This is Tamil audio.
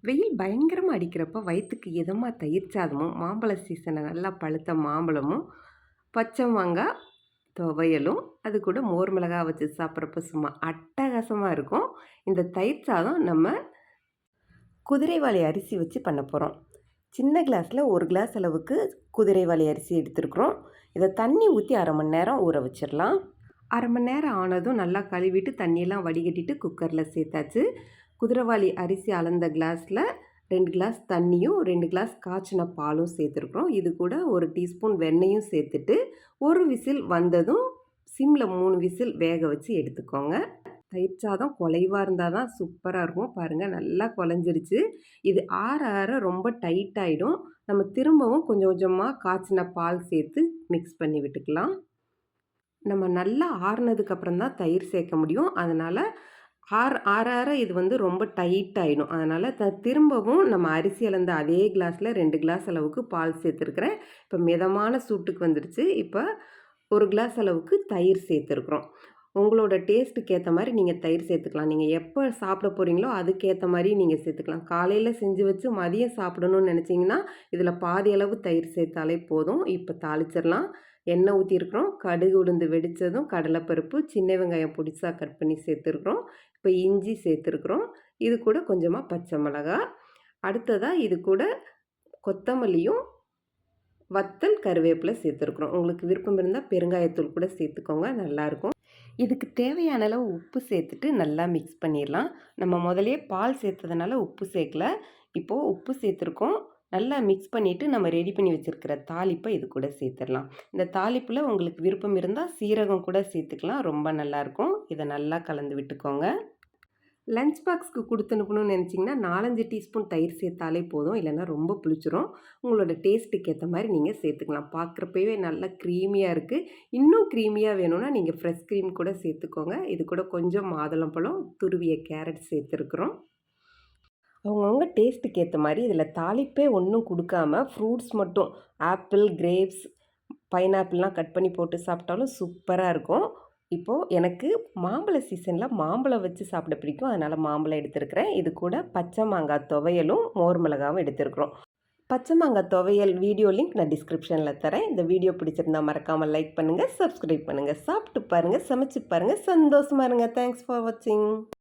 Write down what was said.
வெயில் பயங்கரமா அடிக்கிறப்ப வயித்துக்கு இதமா தயிர் சாதமும், மாம்பழ சீசன்ல நல்லா பழுத்த மாம்பழமும், பச்சை மாங்காய் துவையலும், அது கூட மோர் மிளகாய் வச்சு சாப்பிட்றப்ப சும்மா அட்டகாசமா இருக்கும். இந்த தயிர் சாதம் நம்ம குதிரைவாலி அரிசி வச்சு பண்ண போகிறோம். சின்ன கிளாஸில் 1 கிளாஸ் அளவுக்கு குதிரைவாலி அரிசி எடுத்துருக்குறோம். இதை தண்ணி ஊற்றி 1/2 மணி நேரம் ஊற வச்சிடலாம். 1/2 மணி நேரம் ஆனதும் நல்லா கழுவிட்டு தண்ணியெல்லாம் வடிகட்டிட்டு குக்கரில் சேர்த்தாச்சு. குதிரைவாலி அரிசி அளந்த கிளாஸில் 2 கிளாஸ் தண்ணியும் 2 கிளாஸ் காய்ச்சின பாலும் சேர்த்துருக்குறோம். இது கூட 1 டீஸ்பூன் வெண்ணெயும் சேர்த்துட்டு ஒரு விசில் வந்ததும் சிம்மில் 3 விசில் வேக வச்சு எடுத்துக்கோங்க. தயிர் சாதம் குலைவாக இருந்தால் தான் சூப்பராக இருக்கும். பாருங்கள் நல்லா குழஞ்சிருச்சு. இது ஆற ஆற ரொம்ப டைட் ஆகிடும். நம்ம திரும்பவும் கொஞ்சம் கொஞ்சமாக காய்ச்சின பால் சேர்த்து மிக்ஸ் பண்ணி விட்டுக்கலாம். நம்ம நல்லா ஆறுனதுக்கப்புறம் தான் தயிர் சேர்க்க முடியும். அதனால் ஆற ஆற இது ரொம்ப டைட் ஆகிடும். அதனால் திரும்பவும் நம்ம அரிசி அளந்த அதே கிளாஸில் 2 கிளாஸ் அளவுக்கு பால் சேர்த்துருக்குறேன். இப்போ மிதமான சூட்டுக்கு வந்துருச்சு. இப்போ 1 கிளாஸ் அளவுக்கு தயிர் சேர்த்துருக்குறோம். உங்களோட டேஸ்ட்டுக்கு ஏற்ற மாதிரி நீங்கள் தயிர் சேர்த்துக்கலாம். நீங்கள் எப்போ சாப்பிட போகிறீங்களோ அதுக்கேற்ற மாதிரி நீங்கள் சேர்த்துக்கலாம். காலையில் செஞ்சு வச்சு மதியம் சாப்பிடணும்னு நினச்சிங்கன்னா இதில் பாதி அளவு தயிர் சேர்த்தாலே போதும். இப்போ தாளிச்சிடலாம். எண்ணெய் ஊற்றிருக்கிறோம். கடுகு உளுந்து வெடித்ததும் கடலைப்பருப்பு, சின்ன வெங்காயம் பொடிசாக கட் பண்ணி சேர்த்துருக்குறோம். இப்போ இஞ்சி சேர்த்துருக்குறோம். இது கூட கொஞ்சமாக பச்சை மிளகாய். அடுத்ததாக இது கூட கொத்தமல்லியும் வத்தல் கருவேப்பிலை சேர்த்துருக்குறோம். உங்களுக்கு விருப்பம் இருந்தால் பெருங்காயத்தூள் கூட சேர்த்துக்கோங்க, நல்லாயிருக்கும். இதுக்கு தேவையான அளவு உப்பு சேர்த்துட்டு நல்லா மிக்ஸ் பண்ணிடலாம். நம்ம முதலே பால் சேர்த்ததுனால உப்பு சேர்க்கல. இப்போது உப்பு சேர்த்துருக்கோம். நல்லா மிக்ஸ் பண்ணிவிட்டு நம்ம ரெடி பண்ணி வச்சுருக்கிற தாளிப்பை இது கூட சேர்த்துடலாம். இந்த தாளிப்பில் உங்களுக்கு விருப்பம் இருந்தால் சீரகம் கூட சேர்த்துக்கலாம், ரொம்ப நல்லாயிருக்கும். இதை நல்லா கலந்து விட்டுக்கோங்க. லஞ்ச் பாக்ஸ்க்கு கொடுத்து அனுப்பணும்னு நினச்சிங்கன்னா 4-5 டீஸ்பூன் தயிர் சேர்த்தாலே போதும். இல்லைன்னா ரொம்ப புளிச்சிரும். உங்களோட டேஸ்ட்டுக்கு ஏற்ற மாதிரி நீங்கள் சேர்த்துக்கலாம். பார்க்குறப்பவே நல்லா க்ரீமியாக இருக்குது. இன்னும் க்ரீமியாக வேணும்னா நீங்கள் ஃப்ரெஷ் க்ரீம் கூட சேர்த்துக்கோங்க. இது கூட கொஞ்சம் மாதுளம்பழம், துருவிய கேரட் சேர்த்துருக்குறோம். அவங்கவுங்க டேஸ்ட்டுக்கு ஏற்ற மாதிரி இதில் தாளிப்பே ஒன்றும் கொடுக்காம ஃப்ரூட்ஸ் மட்டும் ஆப்பிள், கிரேப்ஸ், பைனாப்பிள்லாம் கட் பண்ணி போட்டு சாப்பிட்டாலும் சூப்பராக இருக்கும். இப்போது எனக்கு மாம்பழ சீசனில் மாம்பழம் வச்சு சாப்பிட பிடிக்கும். அதனால் மாம்பழம் எடுத்துருக்கிறேன். இது கூட பச்சை மாங்காய் துவையலும் மோர் மிளகாவும் எடுத்துருக்குறோம். பச்சை மாங்காய் துவையல் வீடியோ லிங்க் நான் டிஸ்கிரிப்ஷனில் தரேன். இந்த வீடியோ பிடிச்சிருந்தா மறக்காமல் லைக் பண்ணுங்கள், சப்ஸ்கிரைப் பண்ணுங்கள், சாப்பிட்டு பாருங்கள், சமைச்சு பாருங்கள், சந்தோஷமாக இருங்க. தேங்க்ஸ் ஃபார் வாட்சிங்.